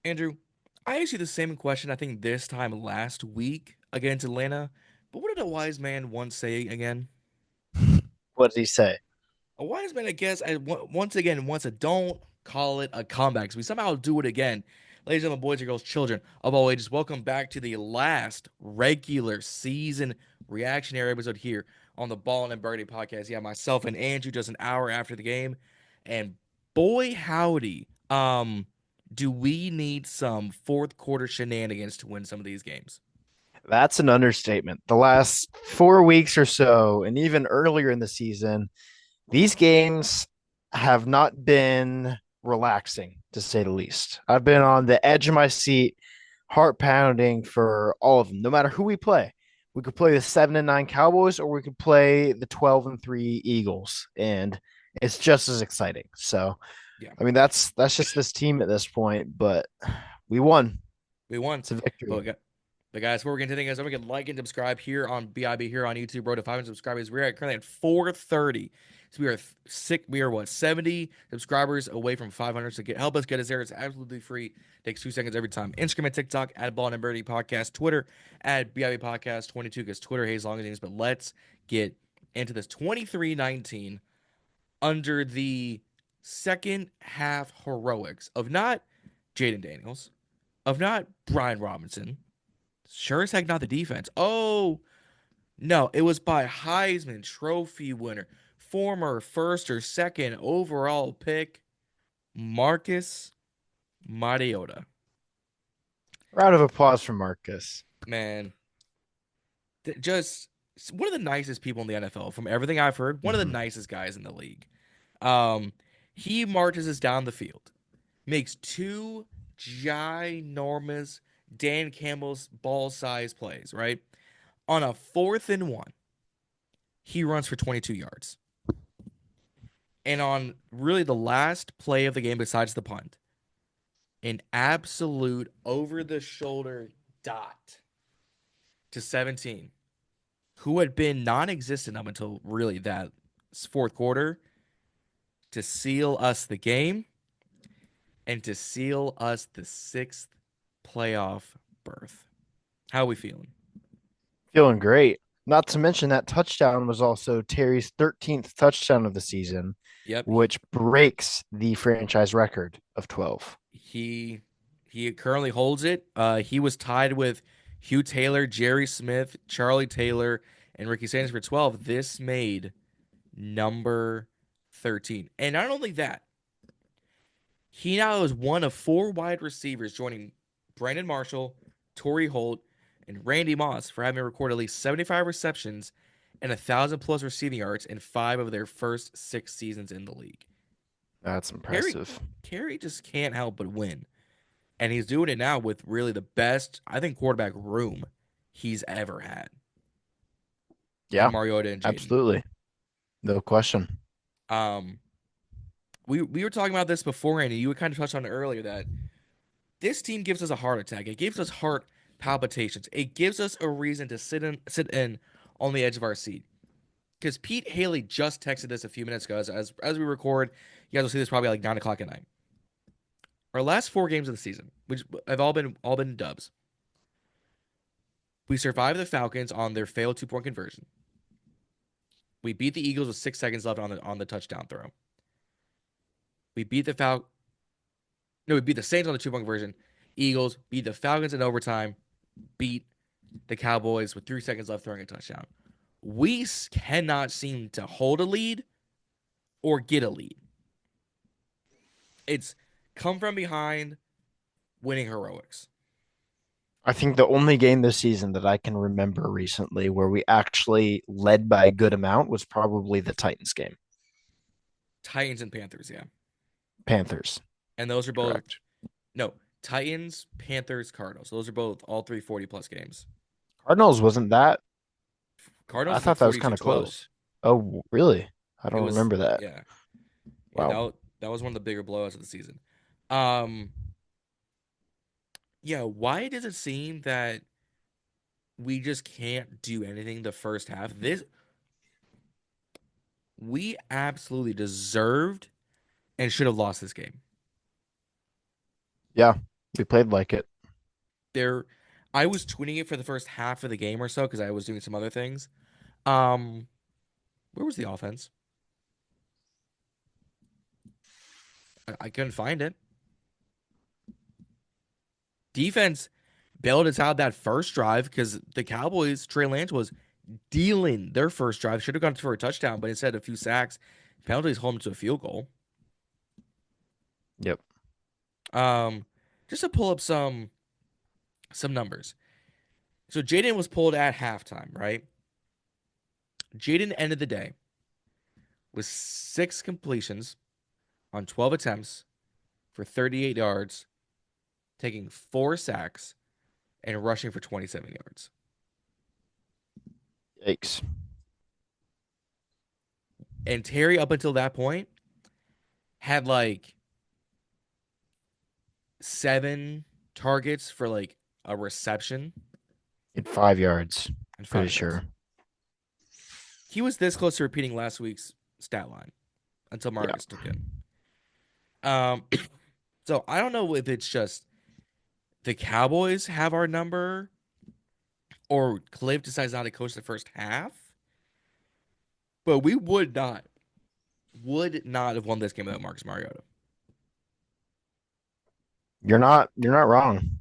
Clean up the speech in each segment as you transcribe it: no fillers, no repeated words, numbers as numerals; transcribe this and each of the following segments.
Andrew, I asked you the same question, I think this time last week against Atlanta. But what did a wise man once say again? What did he say? A wise man, I guess, once again, once a don't call it a comeback. So we somehow do it again. Ladies and gentlemen, boys and girls, children of all ages, welcome back to the last regular season reactionary episode here on the Ballin In Burgundy podcast. Yeah, myself and Andrew just an hour after the game. And boy, howdy, do we need some fourth quarter shenanigans to win some of these games? That's an understatement. The last 4 weeks or so, and even earlier in the season, these games have not been relaxing, to say the least. I've been on the edge of my seat, heart pounding for all of them, no matter who we play. We could play the 7-9 Cowboys, or we could play the 12-3 Eagles, and it's just as exciting. So, Yeah, I mean, that's just this team at this point, but we won. we won. It's a But victory. But guys, before we get into things, don't forget to like and subscribe here on BIB here on YouTube. Bro, to 500 subscribers, we're currently at 430. So we are sick. We are what 70 subscribers away from 500. So help us get us there. It's absolutely free. Takes 2 seconds every time. Instagram and TikTok at Ball and Birdie Podcast. Twitter at BIB Podcast 22 because Twitter hates long names. But let's get into this 23-19 under the second half heroics of not Jayden Daniels, of not Brian Robinson. Sure as heck not the defense. Oh, no, it was by Heisman Trophy winner, former first or second overall pick, Marcus Mariota. Round of applause for Marcus. Man, just one of the nicest people in the NFL, from everything I've heard, one of the Mhm. nicest guys in the league. Um, he marches us down the field, makes two ginormous Dan Campbell's ball size plays, right? On a 4th and 1, he runs for 22 yards. And on really the last play of the game, besides the punt, an absolute over the shoulder dot to 17, who had been non existent up until really that fourth quarter, to seal us the game and to seal us the sixth playoff berth. How are we feeling? Feeling great. Not to mention that touchdown was also Terry's 13th touchdown of the season, Yep, which breaks the franchise record of 12. he he currently holds it. He was tied with Hugh Taylor, Jerry Smith, Charlie Taylor, and Ricky Sanders for 12. This made number 13. And not only that, he now is one of four wide receivers joining Brandon Marshall, Torrey Holt, and Randy Moss for having recorded at least 75 receptions and 1,000 plus receiving yards in 5 of their first 6 seasons in the league. That's Terry, impressive. Terry just can't help but win. And he's doing it now with really the best, I think, quarterback room he's ever had in Yeah, Mariota and Jayden. absolutely. No question. Um, we were talking about this beforehand, and you kind of touched on it earlier that this team gives us a heart attack. It gives us heart palpitations. It gives us a reason to sit in on the edge of our seat. Because Pete Haley just texted this a few minutes ago as we record. You guys will see this probably like 9 o'clock at night. Our last 4 games of the season, which have all been dubs. We survived the Falcons on their failed 2 point conversion. We beat the Eagles with 6 seconds left on the touchdown throw. We beat the Fal No, we beat the Saints on the 2 point conversion. Eagles beat the Falcons in overtime. Beat the Cowboys with 3 seconds left throwing a touchdown. We cannot seem to hold a lead or get a lead. It's come from behind, winning heroics. I think the only game this season that I can remember recently where we actually led by a good amount was probably the Titans game. Titans and Panthers, yeah. Panthers, And those are both correct. no Titans, Panthers, Cardinals. Those are both all three 40 plus games. Cardinals wasn't that. Cardinals I was like thought that was kind of 42-12. close. Oh, really? I It don't was remember that. yeah. Yeah, Wow. that was one of the bigger blowouts of the season. Um yeah, why does it seem that we just can't do anything the first half? This we absolutely deserved and should have lost this game. Yeah. We played like it. There, I was tweeting it for the first half of the game or so because I was doing some other things. Um, where was the offense? I couldn't find it. Defense bailed us out that first drive because the Cowboys, Trey Lance was dealing their first drive. Should have gone for a touchdown, but instead a few sacks, penalties hold them to a field goal. Yep. Um, just to pull up some numbers. So Jayden was pulled at halftime, right? Jayden ended the day with 6 completions on 12 attempts for 38 yards, taking 4 sacks and rushing for 27 yards. Yikes. And Terry, up until that point, had like 7 targets for like a reception In 5 yards. and Pretty 5 yards. sure. He was this close to repeating last week's stat line until Yeah. Marcus took in. Um, so I don't know if it's just the Cowboys have our number or Cliff decides not to coach the first half, but we would not have won this game without Marcus Mariota. You're not wrong.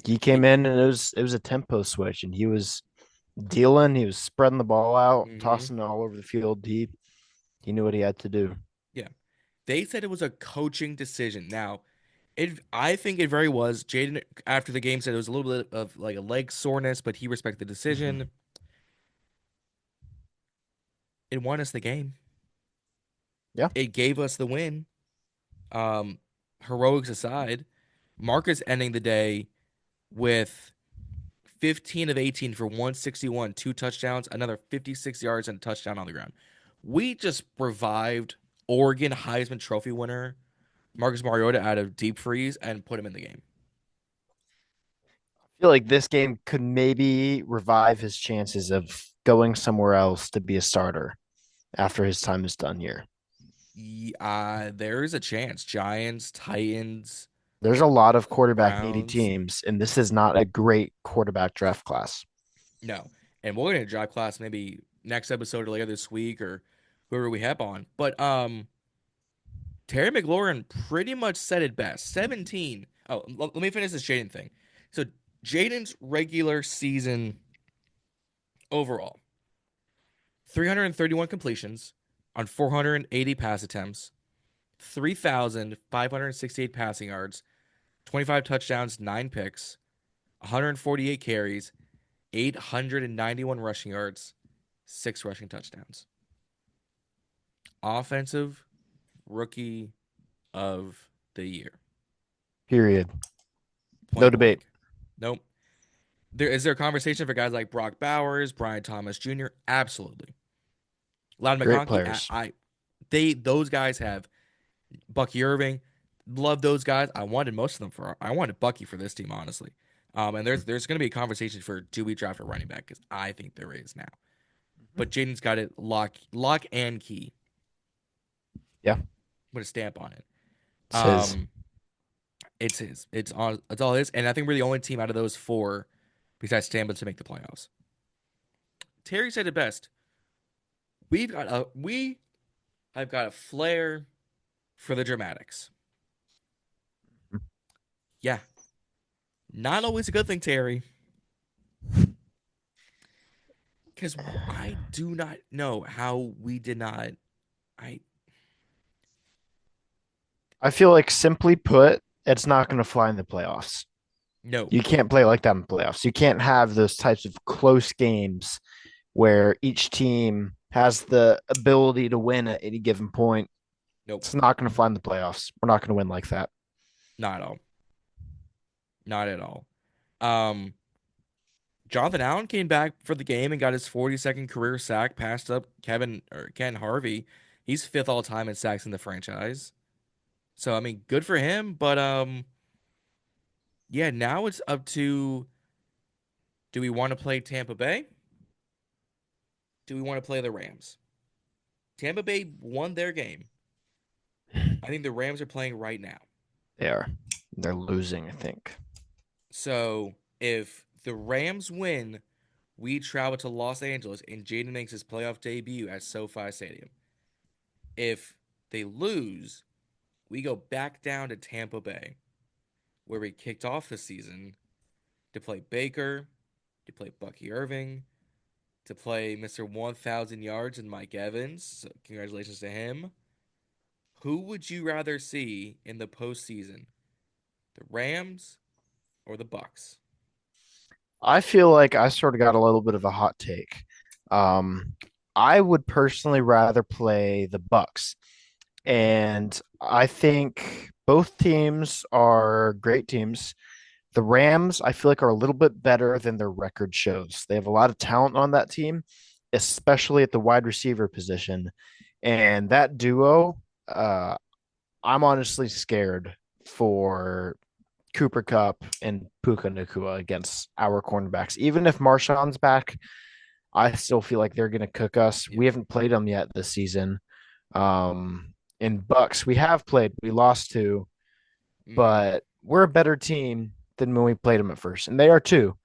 He He, came in and it was a tempo switch and he was dealing, he was spreading the ball out, mhm. tossing it all over the field. He knew what he had to do. Yeah, they said it was a coaching decision. Now, I think it very was. Jayden after the game said it was a little bit of like a leg soreness, but he respected the Mhm. decision. It won us the game. Yeah. It gave us the win. Um, Heroics aside, Marcus ending the day with 15 of 18 for 161, 2 touchdowns, another 56 yards, and a touchdown on the ground. We just revived Oregon Heisman Trophy winner Marcus Mariota out of deep freeze and put him in the game. I feel like this game could maybe revive his chances of going somewhere else to be a starter after his time is done here. There is a chance. Giants, Titans, There's a lot of quarterback needy Browns. teams, and this is not a great quarterback draft class. No. And we're gonna drive class maybe next episode or later this week or whoever we have on. But Terry McLaurin pretty much said it best. 17. Oh, let me finish this Jayden thing. So Jayden's regular season overall, 331 completions on 480 pass attempts, 3,568 passing yards, 25 touchdowns, 9 picks, 148 carries, 891 rushing yards, 6 rushing touchdowns. Offensive rookie of the year. Period. No Point debate. blank. Nope. There a conversation for guys like Brock Bowers, Brian Thomas Jr.? Absolutely. Loud Great McConkey, players. those guys have Bucky Irving. Love those guys. I wanted most of them for. I wanted Bucky for this team, honestly. And there's going to be a conversation for do we draft a running back because I think there is now. But Jaden's got it lock and key. Yeah, Put a stamp on it. it's his. Um, it's his. It's all his. And I think we're the only team out of those four, besides Tampa, to make the playoffs. Terry said it best. We have got a flair for the dramatics. Yeah, not always a good thing, Terry. Because I do not know how we did not. I I feel like simply put, it's not going to fly in the playoffs. no, You can't play like that in the playoffs. You can't have those types of close games where each team has the ability to win at any given point. nope, It's not going to fly in the playoffs. We're not going to win like that. not at all, not at all. Um, Jonathan Allen came back for the game and got his 42nd career sack, passed up Ken Harvey. He's fifth all time in sacks in the franchise. So I mean, good for him. But yeah, now it's up to do we want to play Tampa Bay? Do we want to play the Rams? Tampa Bay won their game. I think the Rams are playing right now. They are. They're losing, I think. So if the Rams win, we travel to Los Angeles and Jayden makes his playoff debut at SoFi Stadium. If they lose, we go back down to Tampa Bay, where we kicked off the season to play Baker, to play Bucky Irving, to play Mr. 1,000 yards and Mike Evans. So congratulations to him. Who would you rather see in the postseason, the Rams or the Bucs? I feel like I sort of got a little bit of a hot take. Um, I would personally rather play the Bucks, and I think both teams are great teams. The Rams, I feel like, are a little bit better than their record shows. They have a lot of talent on that team, especially at the wide receiver position. And that duo, uh, I'm honestly scared for Cooper Cup and Puka Nakua against our cornerbacks. Even if Marshawn's back, I still feel like they're going to cook us. Yeah. We haven't played them yet this season. In Bucks, we have played. We lost to, Mm-hmm. but we're a better team than when we played them at first, and they are too.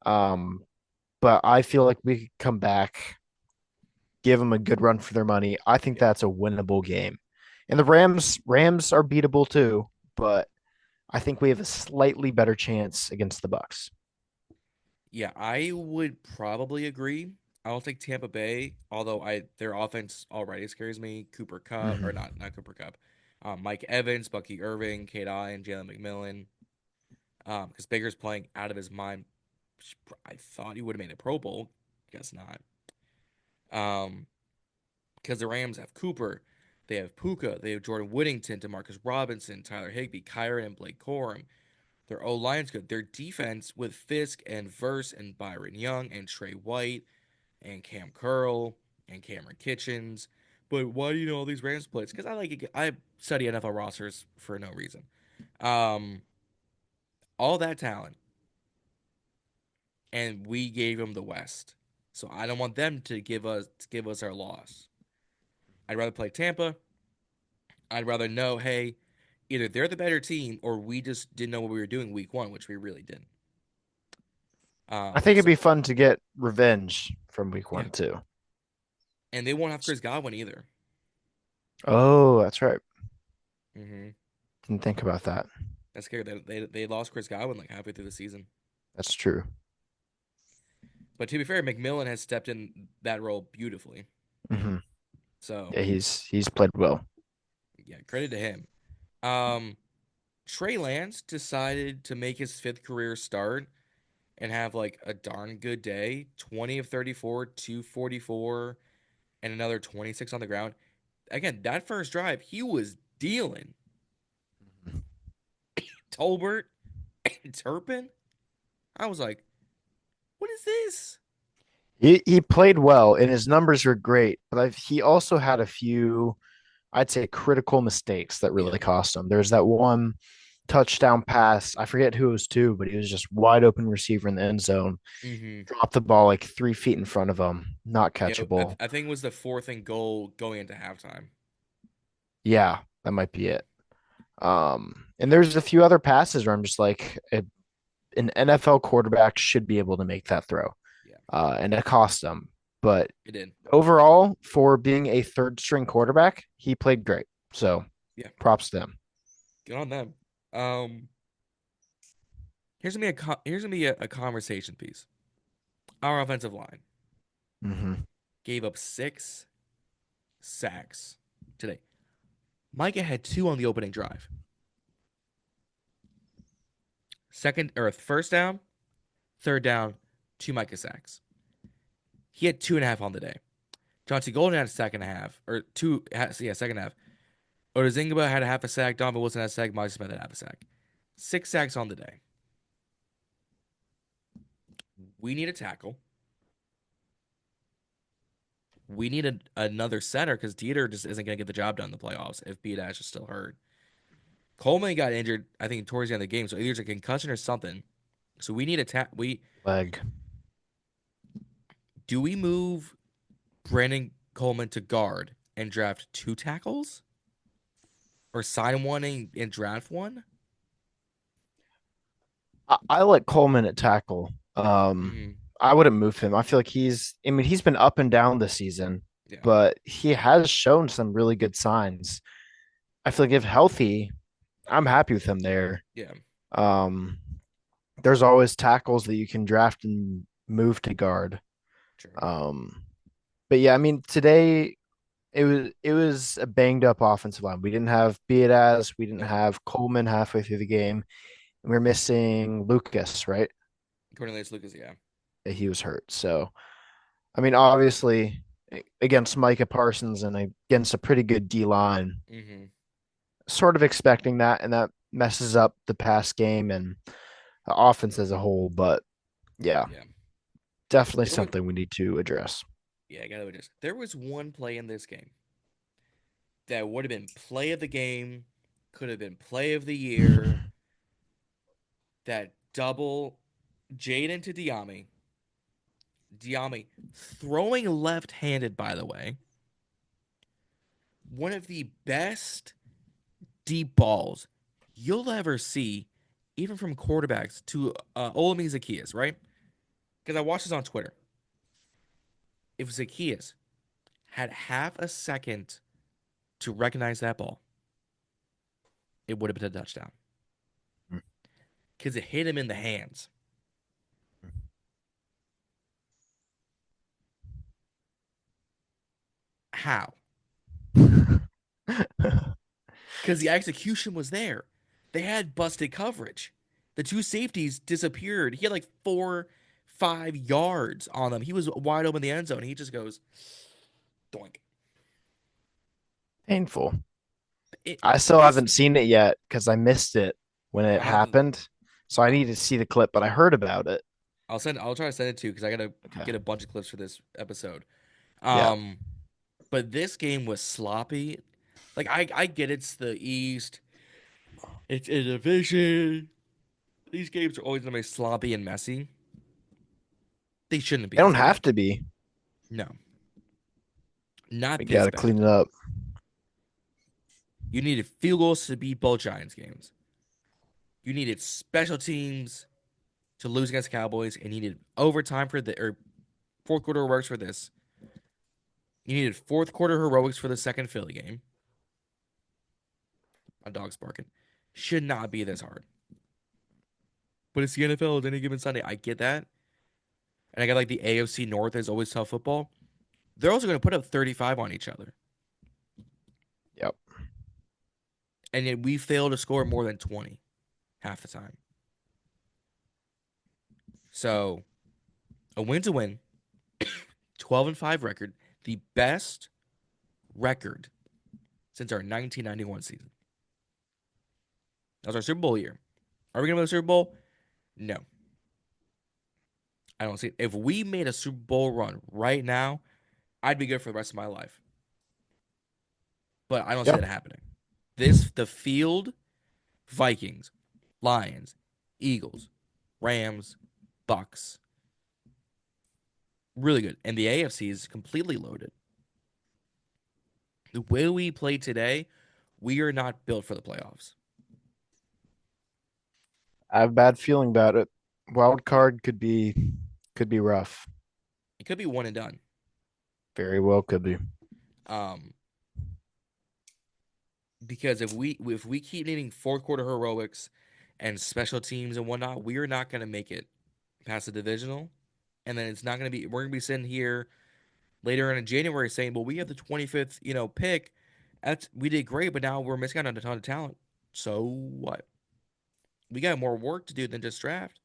Um, but I feel like we could come back, give them a good run for their money. I think Yeah. that's a winnable game. And the Rams are beatable too, but I think we have a slightly better chance against the Bucks. Yeah, I would probably agree. I don't think Tampa Bay, although I their offense already scares me. Cooper Cup or Mm-hmm. not Cooper Cup, Mike Evans, Bucky Irving, Kate I, and Jalen McMillan. Because Baker's playing out of his mind. I thought he would have made a Pro Bowl. Guess not. Um, because the Rams have Cooper, they have Puka, they have Jordan Whittington, Demarcus Robinson, Tyler Higbee, Kyron, and Blake Corum. Their O line's good. Their defense with Fisk and Verse and Byron Young and Trey White and Cam Curl and Cameron Kitchens. But why do you know all these Rams plays? Because I study NFL rosters for no reason. Um, all that talent, and we gave them the West. So I don't want them to give us our loss. I'd rather play Tampa. I'd rather know, hey, either they're the better team or we just didn't know what we were doing week one, which we really didn't. I think it'd So be fun to get revenge from week yeah, one too. and they won't have Chris Godwin either. Oh, that's right. Mm-hmm. Didn't think about that. That's scary. They lost Chris Godwin like halfway through the season. That's true. But to be fair, McMillan has stepped in that role beautifully. Hmm. So Yeah, he's played well. yeah, credit to him. Um, Trey Lance decided to make his fifth career start and have like a darn good day. 20 of 34, 244, and another 26 on the ground. Again, that first drive, he was dealing. Tolbert and Turpin. I was like, what is this? He played well and his numbers were great, but he also had a few, I'd say, critical mistakes that Yeah. really cost him. There's that one touchdown pass. I forget who it was to, but he was just wide open receiver in the end zone. Mm-hmm. Dropped the ball like 3 feet in front of him. Not Yeah, I, catchable. I think it was the fourth and goal going into halftime. Yeah, that might be it. And there's a few other passes where I'm just like, an NFL quarterback should be able to make that throw. Yeah, And it cost them. But it did. overall, for being a third string quarterback, he played great. So Yeah, props to them. good on them. Um, here's gonna be a conversation piece. Our offensive line Mm-hmm. gave up 6 sacks today. Micah had 2 on the opening drive. Second or first down, third down, 2 Micah sacks. He had 2.5 on the day. Chauncey Golden had a sack and a half, or two, yeah, second half. Odozingba had a half a sack. Donovan Wilson had a sack. Mike Smith had half a sack. 6 sacks on the day. We need a tackle. We need another center because Dieter just isn't going to get the job done in the playoffs if B Dash is still hurt. Coleman got injured, I think, towards the end of the game, so either it's a concussion or something. So we need a we Leg. do we move Brandon Coleman to guard and draft 2 tackles, or sign one and draft one? I like Coleman at tackle. Hmm. I wouldn't move him. I feel like I mean, he's been up and down this season, Yeah. but he has shown some really good signs. I feel like if healthy, I'm happy with him there. Yeah. Um, there's always tackles that you can draft and move to guard. True. Um, but yeah, I mean, today it was a banged up offensive line. We didn't have Beat, we didn't Nope. have Coleman halfway through the game. And we're missing Lucas, right? Cornelius Lucas. Yeah. He was hurt. So, I mean, obviously against Micah Parsons and against a pretty good D line, Hmm. sort of expecting that, and that messes up the pass game and the offense as a whole. But yeah, Yeah. definitely There was. something we need to address. Yeah. I gotta just. There was one play in this game that would have been play of the game, could have been play of the year. That double Jayden to Diami. Diami throwing left-handed, by the way. One of the best deep balls you'll ever see, even from quarterbacks to Olami Zacchaeus, right? Because I watched this on Twitter. If Zacchaeus had half a second to recognize that ball, it would have been a touchdown. Because it hit him in the hands. How? Because the execution was there. They had busted coverage. The two safeties disappeared. He had like 4, 5 yards on them. He was wide open in the end zone. He just goes doink. Painful. It I still this haven't seen it yet because I missed it when it I have to. happened. So I I'll, need to see the clip, but I heard about it. I'll send. I'll try to send it to you because I gotta Okay. get a bunch of clips for this episode. Yeah. Um, but this game was sloppy. Like I get it's the East. It's a division. These games are always gonna be sloppy and messy. They shouldn't be They this don't bad. have to be. No, We not got this to clean bad. it up. You needed field goals to beat both Giants games. You needed special teams to lose against the Cowboys, and you needed overtime for the or fourth quarter heroics for this. You needed fourth quarter heroics for the second Philly game. My dog's barking. Should not be this hard. But it's the NFL. It's any given Sunday. I get that. And I got like the AFC North is always tough football. They're also going to put up 35 on each other. Yep. And yet we fail to score more than 20 half the time. So a win's a win. 12-5 record. The best record since our 1991 season. That was our Super Bowl year. Are we going to win the Super Bowl? No. I don't see it. If we made a Super Bowl run right now, I'd be good for the rest of my life. But I don't see Yeah. that happening. The field, Vikings, Lions, Eagles, Rams, Bucs, really good. And the AFC is completely loaded. The way we play today, we are not built for the playoffs. I have a bad feeling about it. Wild Yeah. card could be rough. It could be one and done. Very well could be. Um, because if we keep needing fourth quarter heroics and special teams and whatnot, we are not going to make it past the divisional. And then it's not going to be. We're going to be sitting here later in January saying, "Well, we have the 25th, pick. We did great, but now we're missing out on a ton of talent. So what? We got more work to do than just draft.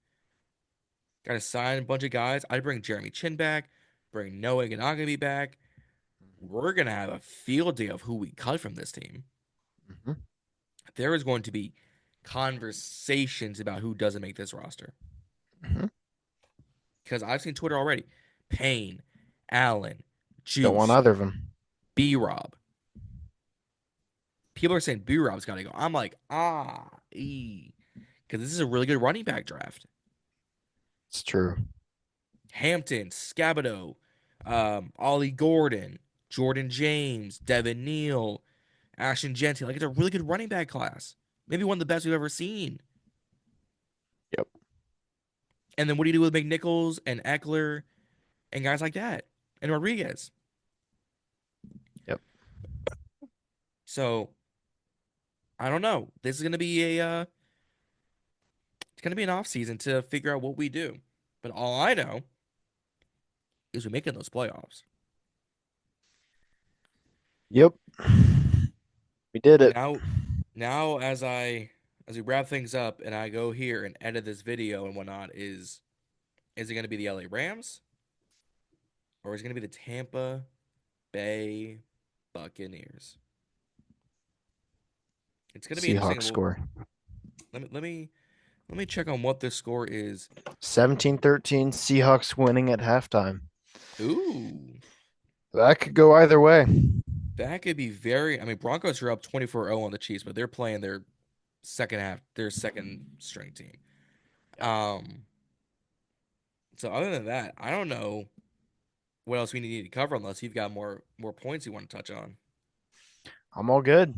Got to sign a bunch of guys. I'd bring Jeremy Chin back, bring Noah Ganagami back. We're gonna have a field day of who we cut from this team. Mhm. There is going to be conversations about who doesn't make this roster Mhm. because I've seen Twitter already. Payne, Allen, Don't want Juice, either of them. B Rob. People are saying B Rob's got to go. I'm like, because this is a really good running back draft. It's true. Hampton, Scabato, Ollie Gordon, Jordan James, Devin Neal, Ashton Genty. Like, it's a really good running back class. Maybe one of the best we've ever seen. Yep. And then what do you do with McNichols and Eckler and guys like that and Rodriguez? Yep. So I don't know. This is gonna be a it's gonna be an off season to figure out what we do. But all I know is we're making those playoffs. Yep. We did it. Now now as we wrap things up and I go here and edit this video and whatnot, is it gonna be the LA Rams or is it gonna be the Tampa Bay Buccaneers? It's gonna be Seahawks interesting. score Let me check on what this score is. 17-13. Seahawks winning at halftime. Ooh, That could go either way. that could be very. I mean, Broncos are up 24-0 on the Chiefs, but they're playing their second string team. Um, so other than that, I don't know what else we need to cover unless you've got more points you want to touch on. I'm all good.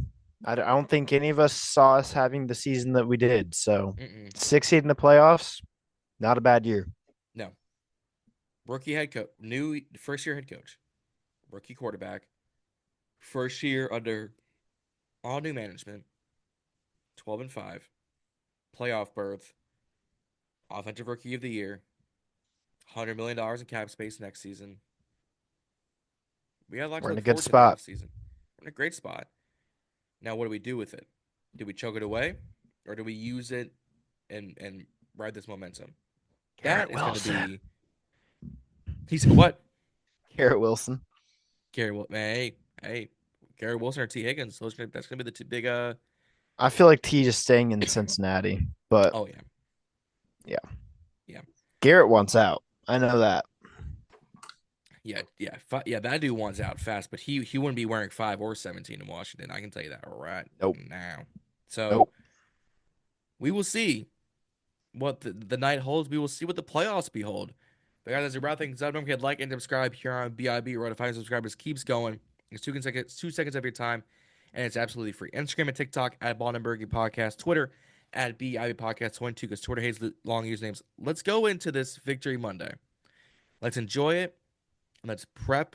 I don't think any of us saw us having the season that we did. So, Mm-mm. 6 seed in the playoffs, not a bad year. No, rookie head coach, new first year head coach, rookie quarterback, first year under all new management, 12-5, playoff berth, offensive rookie of the year, $100 million in cap space next season. We got a lot to We're in look a good forward to in the spot. offseason. We're in a great spot. Now, what do we do with it? Do we choke it away, or do we use it and ride this momentum? That Garrett is going to Wilson. be. He said what? Garrett Wilson. Gary. Hey, Gary Wilson or T Higgins. That's going to be the two big. I feel like T just staying in Cincinnati, but Oh yeah, yeah, yeah, Garrett wants out. I know that. yeah. That dude wants out fast, but he wouldn't be wearing 5 or 17 in Washington. I can tell you that right Nope. now. So Nope. we will see what the night holds. We will see what the playoffs behold. But guys, as we wrap things up, don't forget to like and subscribe here on BIB. Road to 5 subscribers keeps going. It's 2 seconds of your time, and it's absolutely free. Instagram and TikTok at Ballin In Burgundy Podcast. Twitter at BIB Podcast 22 because Twitter hates long usernames. Let's go into this Victory Monday. Let's enjoy it, and let's prep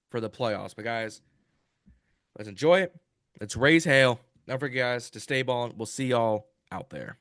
for the playoffs. But guys, let's enjoy it. Let's raise hail. Don't forget, guys, to stay ballin'. We'll see y'all out there.